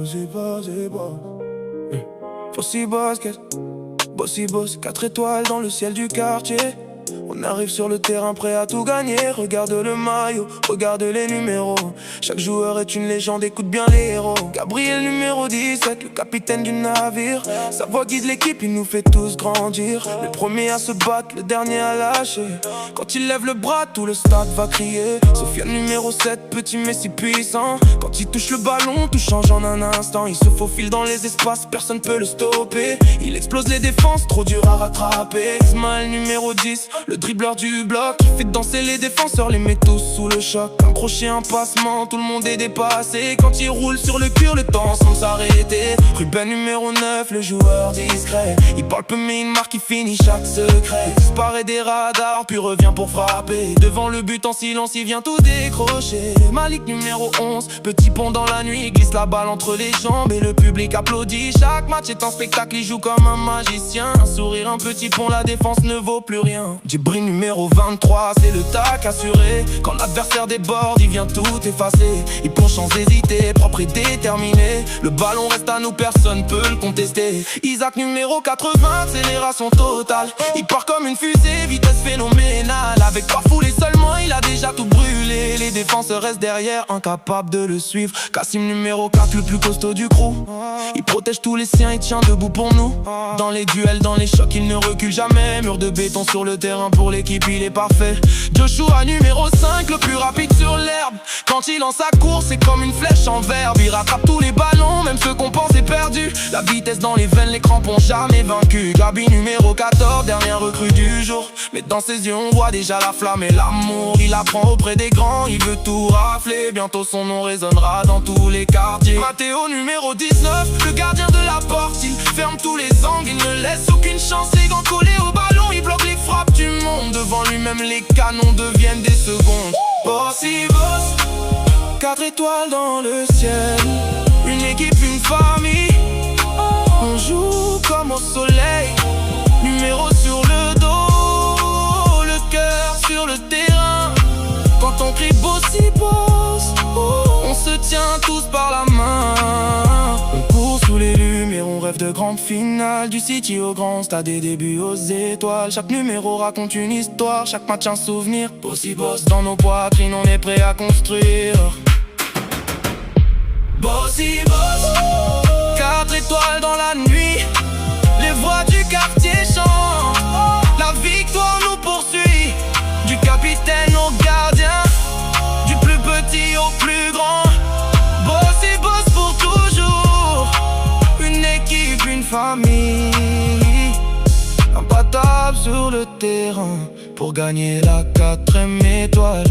Bossy basket, bossy boss, 4 étoiles dans le ciel du quartier. On arrive sur le terrain prêt à tout gagner. Regarde le maillot, regarde les numéros. Chaque joueur est une légende, écoute bien les héros. Gabriel numéro 17, le capitaine du navire. Sa voix guide l'équipe, il nous fait tous grandir. Le premier à se battre, le dernier à lâcher. Quand il lève le bras, tout le stade va crier. Sofiane numéro 7, petit mais si puissant. Quand il touche le ballon, tout change en un instant. Il se faufile dans les espaces, personne peut le stopper. Il explose les défenses, trop dur à rattraper. Ismaël numéro 10, le dribbleur du bloc, qui fait danser les défenseurs, les met tous sous le choc. Un crochet, un passement, tout le monde est dépassé. Quand il roule sur le cul, le temps semble s'arrêter. Ruben numéro 9, le joueur discret. Il parle peu mais il marque, il finit chaque secret. Disparaît des radars, puis revient pour frapper. Devant le but en silence, il vient tout décrocher. Malik numéro 11, petit pont dans la nuit, glisse la balle entre les jambes et le public applaudit. Chaque match est un spectacle, il joue comme un magicien. Un sourire, un petit pont, la défense ne vaut plus rien. Djibril numéro 23, c'est le tac assuré. Quand l'adversaire déborde, il vient tout effacer. Il plonge sans hésiter, propre et déterminé. Le ballon reste à nous, personne peut le contester. Isaac numéro 80, accélération totale. Il part comme une fusée, vitesse phénoménale. Avec 3 foulées seulement, il a déjà tout brûlé. Les défenseurs restent derrière, incapables de le suivre. Kassim numéro 4, le plus costaud du crew. Il protège tous les siens, il tient debout pour nous. Dans les duels, dans les chocs, il ne recule jamais. Mur de béton sur le terrain, pour l'équipe il est parfait. Joshua numéro 5, le plus rapide sur l'herbe. Quand il lance sa course, c'est comme une flèche en verbe. Il rattrape tous les ballons, même ceux qu'on pensait perdus. La vitesse dans les veines, les crampons jamais vaincus. Gabi numéro 14, dernière recrue du jour. Mais dans ses yeux on voit déjà la flamme et l'amour. Il apprend auprès des grands, il veut tout rafler. Bientôt son nom résonnera dans tous les quartiers. Matteo numéro 19, le gardien de la porte. Il ferme tous les angles, il ne laisse aucune chance. Les gants collés au ballon, il bloque les frappes du monde. Devant lui-même les canons deviennent des secondes. Bossy boss, 4 étoiles dans le ciel. Une équipe, une famille. On joue comme au soleil. Numéro sur le dos, le cœur sur le terrain. Quand on crie Bossy boss, on se tient tous par la main. On court sous les lumières, on rêve de grandes finales. Du City au grand stade, des débuts aux étoiles. Chaque numéro raconte une histoire, chaque match un souvenir. Bossy boss dans nos poitrines, on est prêt à construire. Bossy boss, 4 étoiles dans la nuit. Les voix du quartier chantent. La victoire nous poursuit. Du capitaine au gardien, du plus petit au plus grand. Bossy boss pour toujours. Une équipe, une famille. Imbattable sur le terrain pour gagner la 4e étoile.